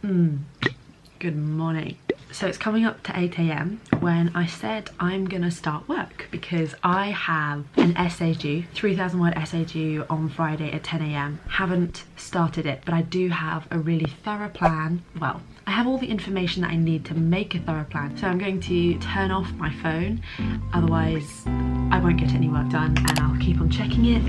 Good morning. So it's coming up to 8 AM when I said I'm gonna start work because I have an essay due, 3,000 word essay due on Friday at 10 AM. Haven't started it, but I do have a really thorough plan. Well, I have all the information that I need to make a thorough plan. So I'm going to turn off my phone, otherwise I won't get any work done and I'll keep on checking it.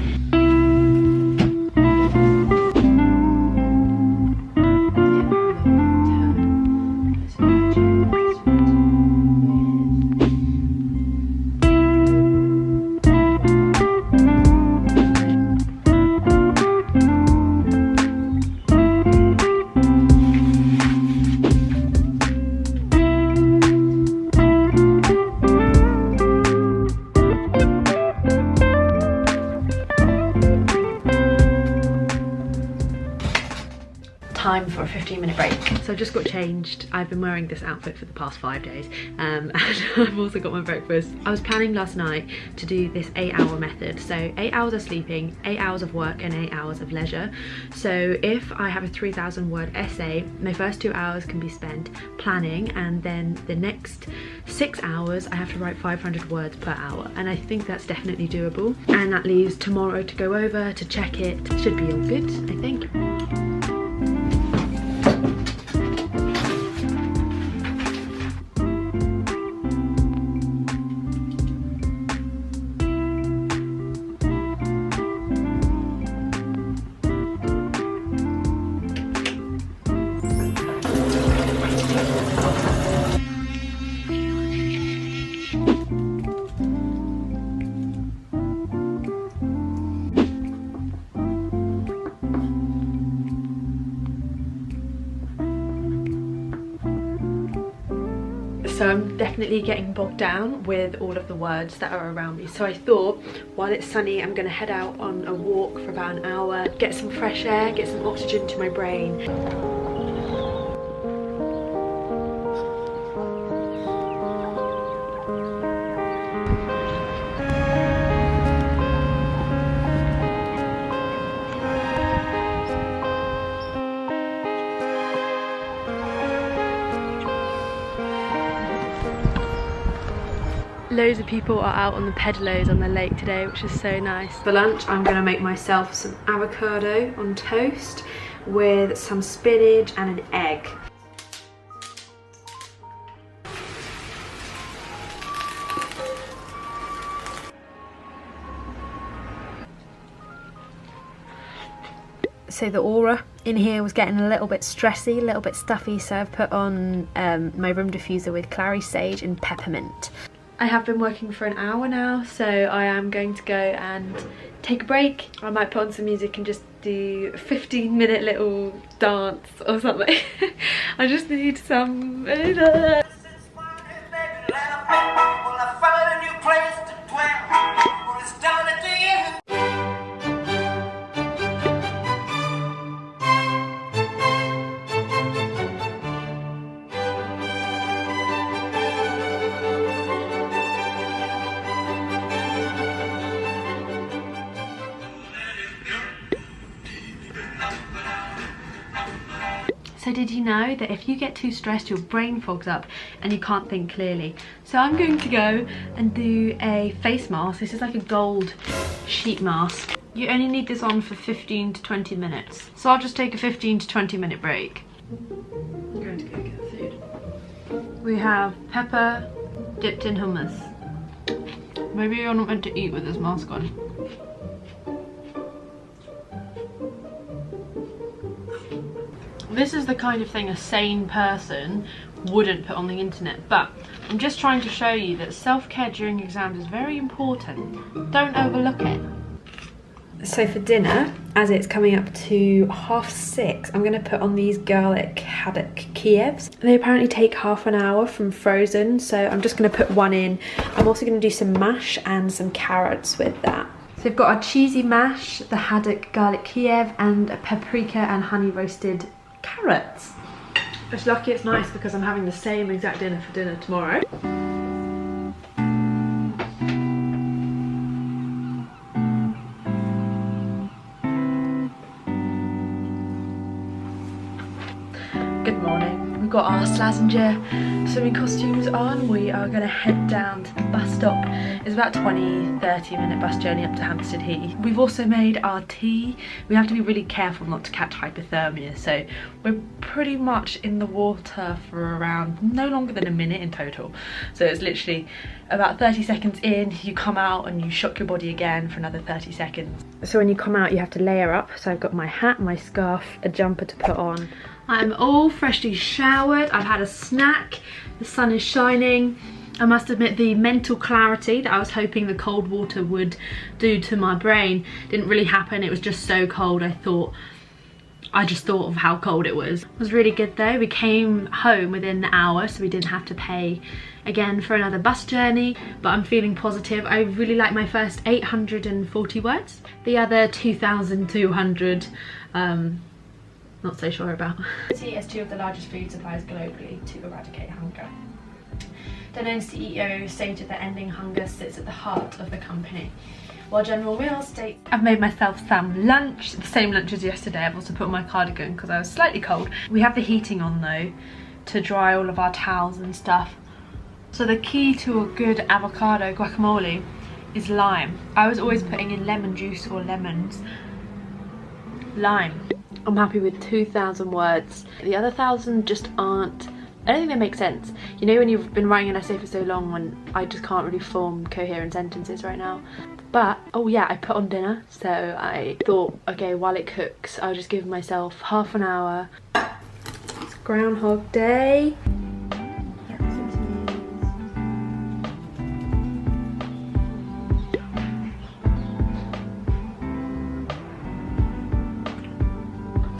Time for a 15-minute break. So I've just got changed. I've been wearing this outfit for the past 5 days and I've also got my breakfast. I was planning last night to do this 8-hour method. So 8 hours of sleeping, 8 hours of work and 8 hours of leisure. So if I have a 3,000 word essay, my first 2 hours can be spent planning and then the next 6 hours I have to write 500 words per hour, and I think that's definitely doable. And that leaves tomorrow to go over to check it. Should be all good, I think. So I'm definitely getting bogged down with all of the words that are around me. So I thought, while it's sunny, I'm gonna head out on a walk for about an hour, get some fresh air, get some oxygen to my brain. Loads of people are out on the pedalos on the lake today, which is so nice. For lunch, I'm gonna make myself some avocado on toast with some spinach and an egg. So the aura in here was getting a little bit stressy, a little bit stuffy, so I've put on my room diffuser with clary sage and peppermint. I have been working for an hour now, so I am going to go and take a break. I might put on some music and just do a 15-minute little dance or something. I just need some... So did you know that if you get too stressed, your brain fogs up and you can't think clearly? So I'm going to go and do a face mask. This is like a gold sheet mask. You only need this on for 15 to 20 minutes. So I'll just take a 15 to 20 minute break. I'm going to go get food. We have pepper dipped in hummus. Maybe you're not meant to eat with this mask on. This is the kind of thing a sane person wouldn't put on the internet, but I'm just trying to show you that self-care during exams is very important. Don't overlook it. So for dinner, as it's coming up to 6:30, I'm going to put on these garlic haddock Kievs. They apparently take half an hour from frozen, so I'm just going to put one in. I'm also going to do some mash and some carrots with that. So we've got our cheesy mash, the haddock garlic Kiev, and a paprika and honey roasted carrots. It's lucky it's nice because I'm having the same exact dinner for dinner tomorrow. Good morning. we've got our Slazenger swimming costumes on. We are going to head down to the bus stop. It's about 20-30 minute bus journey up to Hampstead Heath. We've also made our tea. We have to be really careful not to catch hypothermia, so we're pretty much in the water for around no longer than a minute in total. So it's literally about 30 seconds in, you come out and you shock your body again for another 30 seconds. So when you come out you have to layer up. So I've got my hat, my scarf, a jumper to put on. I'm all freshly showered, I've had a snack, the sun is shining. I must admit the mental clarity that I was hoping the cold water would do to my brain didn't really happen. It was just so cold. I just thought of how cold it was. It was really good though. We came home within the hour, so we didn't have to pay again for another bus journey, but I'm feeling positive. I really like my first 840 words. The other 2,200, not so sure about. As two of the largest food suppliers globally to eradicate hunger. Danone's CEO stated that ending hunger sits at the heart of the company. While General Mills states, I've made myself some lunch, the same lunch as yesterday. I've also put on my cardigan because I was slightly cold. We have the heating on though to dry all of our towels and stuff. So the key to a good avocado guacamole is lime. I was always putting in lemon juice or lemons. Lime. I'm happy with 2,000 words. The other 1,000 just aren't, I don't think they make sense. You know when you've been writing an essay for so long when I just can't really form coherent sentences right now. But, oh yeah, I put on dinner, so I thought, okay, while it cooks, I'll just give myself half an hour. It's Groundhog Day.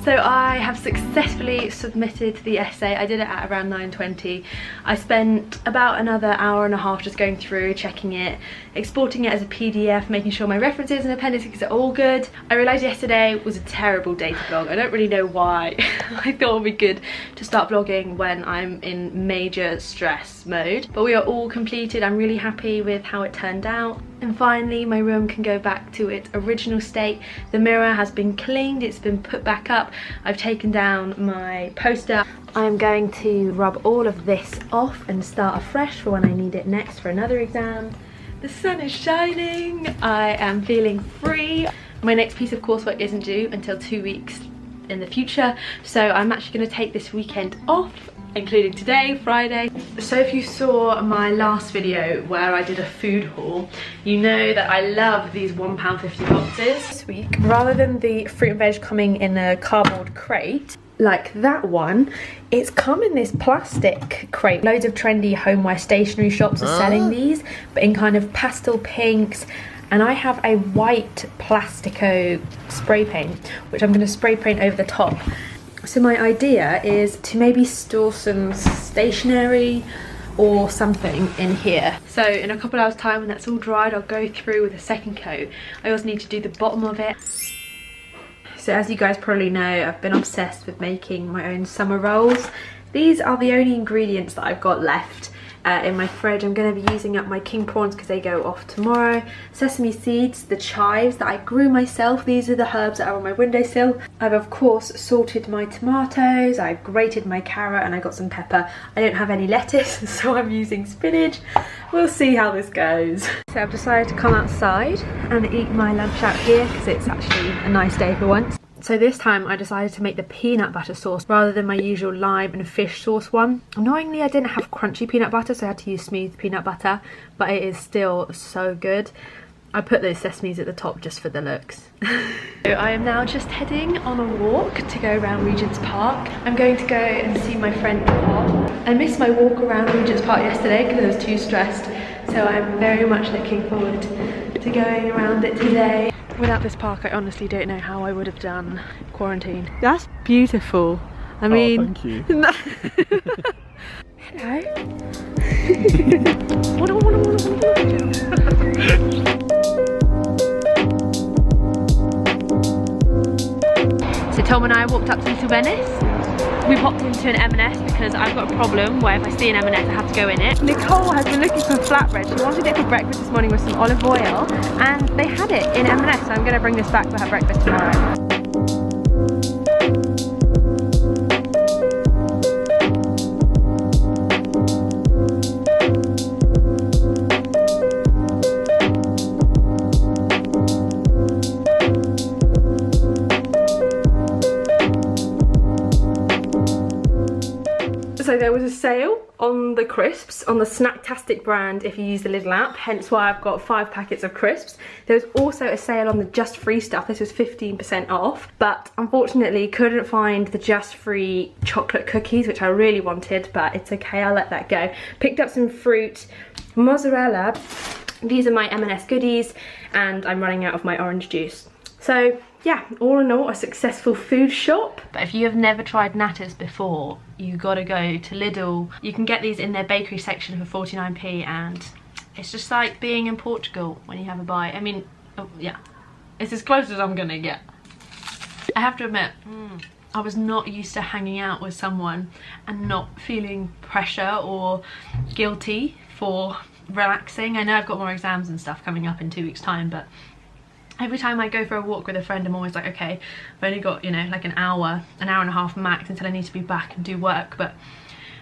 So I have successfully submitted the essay. I did it at around 9:20. I spent about another hour and a half just going through, checking it, exporting it as a PDF, making sure my references and appendices are all good. I realised yesterday was a terrible day to vlog. I don't really know why. I thought it would be good to start vlogging when I'm in major stress mode. But we are all completed. I'm really happy with how it turned out. And finally, my room can go back to its original state. The mirror has been cleaned, it's been put back up. I've taken down my poster. I'm going to rub all of this off and start afresh for when I need it next for another exam. The sun is shining, I am feeling free. My next piece of coursework isn't due until 2 weeks in the future, so I'm actually going to take this weekend off, including today, Friday. So if you saw my last video where I did a food haul, you know that I love these £1.50 boxes. This week, rather than the fruit and veg coming in a cardboard crate, like that one, it's come in this plastic crate. Loads of trendy homeware stationery shops are selling these, but in kind of pastel pinks. And I have a white Plastico spray paint, which I'm going to spray paint over the top. So my idea is to maybe store some stationery or something in here. So in a couple hours time, when that's all dried, I'll go through with a second coat. I also need to do the bottom of it. So as you guys probably know, I've been obsessed with making my own summer rolls. These are the only ingredients that I've got left in my fridge. I'm going to be using up my king prawns because they go off tomorrow. Sesame seeds, the chives that I grew myself. These are the herbs that are on my windowsill. I've of course salted my tomatoes, I've grated my carrot, and I got some pepper. I don't have any lettuce, so I'm using spinach. We'll see how this goes. So I've decided to come outside and eat my lunch out here because it's actually a nice day for once. So this time I decided to make the peanut butter sauce rather than my usual lime and fish sauce one. Annoyingly, I didn't have crunchy peanut butter, so I had to use smooth peanut butter, but it is still so good. I put those sesames at the top just for the looks. So I am now just heading on a walk to go around Regent's Park. I'm going to go and see my friend Depop. I missed my walk around Regent's Park yesterday because I was too stressed, so I'm very much looking forward to going around it today. Without this park, I honestly don't know how I would have done quarantine. That's beautiful. I mean, thank you. Hello. So Tom and I walked up to Little Venice. We popped into an M&S because I've got a problem where if I see an M&S I have to go in it. Nicole has been looking for flatbread. She wanted it for breakfast this morning with some olive oil, and they had it in M&S, so I'm going to bring this back for her breakfast tomorrow. Also, there was a sale on the crisps on the Snacktastic brand if you use the Lidl app, hence why I've got 5 packets of crisps. There was also a sale on the Just Free stuff. This was 15% off, but unfortunately couldn't find the Just Free chocolate cookies, which I really wanted, but it's okay, I'll let that go. Picked up some fruit, mozzarella. These are my M&S goodies, and I'm running out of my orange juice. So yeah, all in all, a successful food shop. But if you have never tried natters before, you gotta go to Lidl. You can get these in their bakery section for 49p, and it's just like being in Portugal when you have a bite. I mean, oh, yeah, it's as close as I'm gonna get. I have to admit, I was not used to hanging out with someone and not feeling pressure or guilty for relaxing. I know I've got more exams and stuff coming up in 2 weeks' time, but every time I go for a walk with a friend, I'm always like, okay, I've only got, you know, like an hour and a half max until I need to be back and do work. But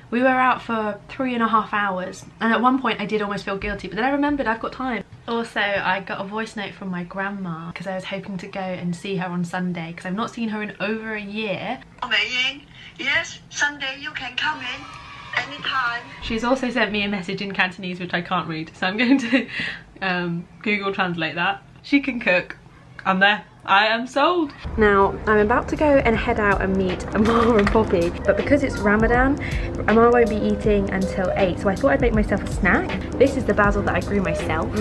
we were out for 3.5 hours, and at one point I did almost feel guilty, but then I remembered I've got time. Also, I got a voice note from my grandma because I was hoping to go and see her on Sunday because I've not seen her in over a year. Mei-Ying, yes, Sunday you can come in anytime. She's also sent me a message in Cantonese which I can't read, so I'm going to Google Translate that. She can cook. I'm there. I am sold. Now, I'm about to go and head out and meet Amar and Poppy, but because it's Ramadan, Amar won't be eating until 8, so I thought I'd make myself a snack. This is the basil that I grew myself.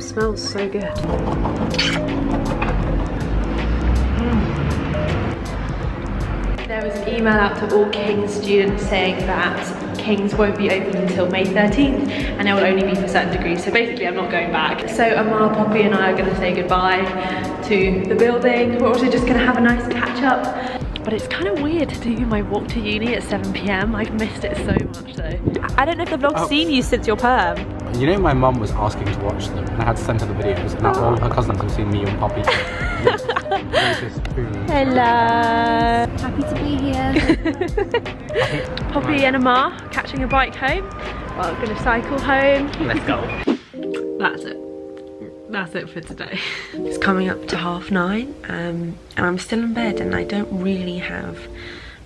Smells so good. There was an email out to all King's students saying that King's won't be open until May 13th and it will only be for certain degrees, so basically I'm not going back. So Amar, Poppy and I are going to say goodbye to the building. We're also just going to have a nice catch up. But it's kind of weird to do my walk to uni at 7 PM. I've missed it so much though. I don't know if the vlog's seen you since your perm. You know, my mum was asking to watch them and I had to send her the videos, and now all her cousins have seen me and Poppy. Hello. Happy to be here. Poppy and Amar catching a bike home. Well, I'm gonna cycle home. Let's go. That's it. That's it for today. It's coming up to 9:30 and I'm still in bed and I don't really have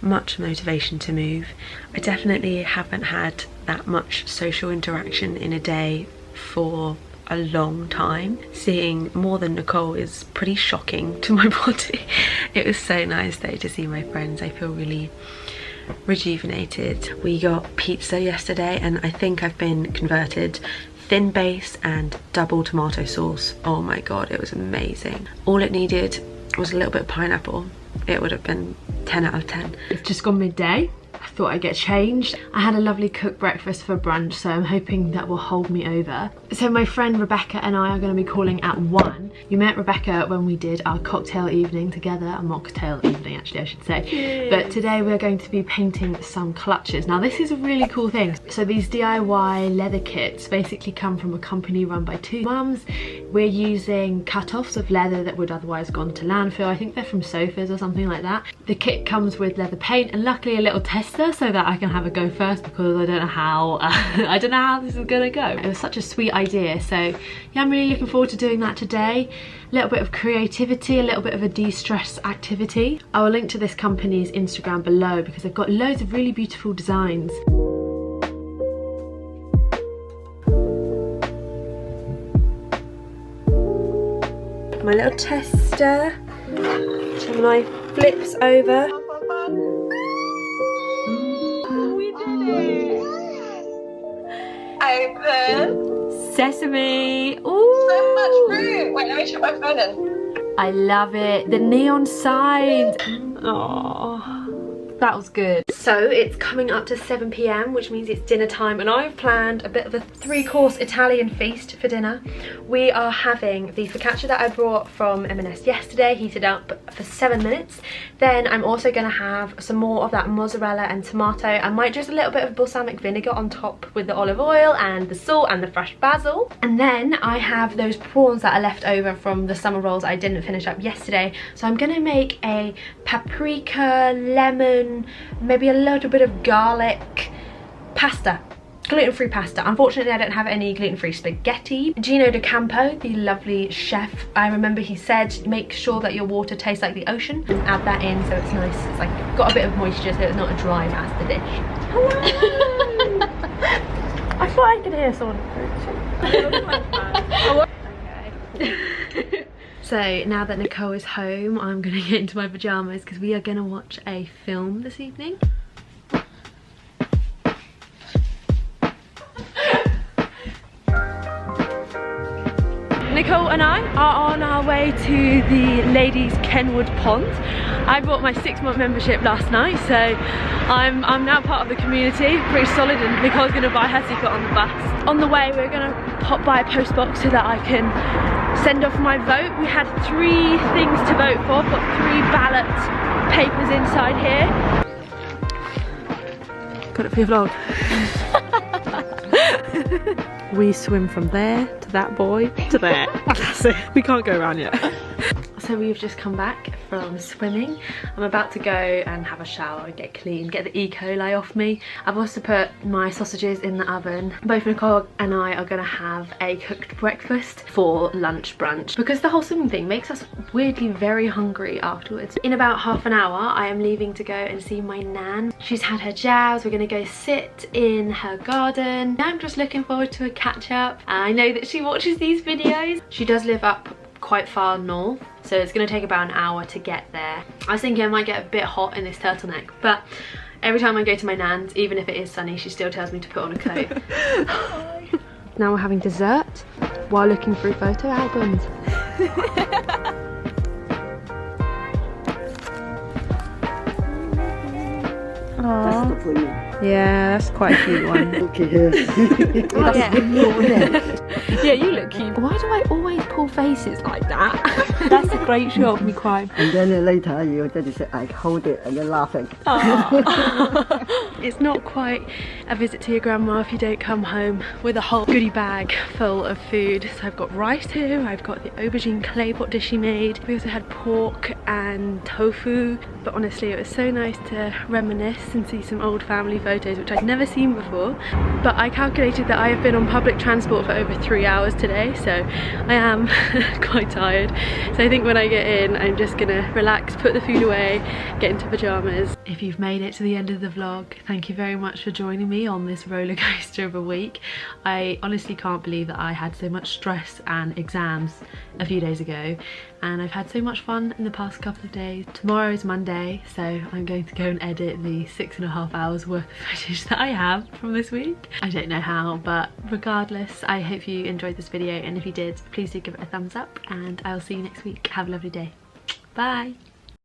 much motivation to move. I definitely haven't had that much social interaction in a day for a long time. Seeing more than Nicole is pretty shocking to my body. It was so nice though to see my friends. I feel really rejuvenated. We got pizza yesterday and I think I've been converted. Thin base and double tomato sauce. Oh my god, it was amazing. All it needed was a little bit of pineapple. It would have been 10 out of 10. It's just gone midday. I thought I'd get changed. I had a lovely cooked breakfast for brunch, so I'm hoping that will hold me over. So my friend Rebecca and I are going to be calling at 1. You met Rebecca when we did our cocktail evening together, a mocktail evening actually I should say. Yay. But today we're going to be painting some clutches. Now this is a really cool thing. So these DIY leather kits basically come from a company run by 2 mums. We're using cut-offs of leather that would otherwise have gone to landfill. I think they're from sofas or something like that. The kit comes with leather paint and luckily a little tester so that I can have a go first because I don't know how I don't know how this is gonna go. It was such a sweet idea, so yeah, I'm really looking forward to doing that today. A little bit of creativity, a little bit of a de-stress activity. I will link to this company's Instagram below because they've got loads of really beautiful designs. My little tester, turn my flips over. We did it! Open. Sesame! Ooh! So much fruit. Wait, let me check my phone in. I love it. The neon signs. Oh, that was good. So it's coming up to 7 PM, which means it's dinner time, and I've planned a bit of a 3-course Italian feast for dinner. We are having the focaccia that I brought from M&S yesterday, heated up for 7 minutes. Then I'm also going to have some more of that mozzarella and tomato. I might just a little bit of balsamic vinegar on top with the olive oil and the salt and the fresh basil. And then I have those prawns that are left over from the summer rolls I didn't finish up yesterday. So I'm going to make a paprika, lemon, maybe a little bit of garlic pasta. gluten-free pasta. Unfortunately, I don't have any gluten-free spaghetti. Gino D'Acampo, the lovely chef, I remember he said make sure that your water tastes like the ocean. Add that in so it's nice. It's like got a bit of moisture so it's not a dry pasta dish. Hello! I thought I could hear someone approaching. So now that Nicole is home, I'm gonna get into my pajamas because we are gonna watch a film this evening. Nicole and I are on our way to the ladies Kenwood Pond. I bought my 6-month membership last night, so I'm now part of the community, pretty solid, and Nicole's gonna buy her ticket on the bus. On the way we're gonna pop by a post box so that I can send off my vote. We had 3 things to vote for. I've got 3 ballot papers inside here. Got it for your vlog. We swim from there to that boy to there. That's it. We can't go around yet. So we've just come back from swimming. I'm about to go and have a shower and get clean, get the E. coli off me. I've also put my sausages in the oven. Both Nicole and I are gonna have a cooked breakfast for lunch brunch because the whole swimming thing makes us weirdly very hungry afterwards. In about half an hour, I am leaving to go and see my nan. She's had her jabs. We're gonna go sit in her garden. I'm just looking forward to a catch up. I know that she watches these videos. She does live up quite far north, so it's going to take about an hour to get there. I was thinking I might get a bit hot in this turtleneck, but every time I go to my nan's, even if it is sunny, she still tells me to put on a coat. Now we're having dessert while looking through photo albums. Aww. Yeah, that's quite a cute one. Okay. Oh, yeah. Yeah, you look cute. Why do I always pull faces like that? That's a great shot of me crying. And then later you just say, I hold it and then laughing. It's not quite a visit to your grandma if you don't come home with a whole goodie bag full of food. So I've got rice here, I've got the aubergine clay pot dish she made. We also had pork and tofu. But honestly, it was so nice to reminisce and see some old family photos which I'd never seen before. But I calculated that I have been on public transport for over 3 hours today, so I am quite tired. So I think when I get in, I'm just gonna relax, put the food away, get into pajamas. If you've made it to the end of the vlog, thank you very much for joining me on this roller coaster of a week. I honestly can't believe that I had so much stress and exams a few days ago, and I've had so much fun in the past couple of days. Tomorrow is Monday, so I'm going to go and edit the 6.5 hours worth of footage that I have from this week. I don't know how, but regardless, I hope you enjoyed this video, and if you did, please do give it a thumbs up, and I'll see you next week. Have a lovely day. Bye.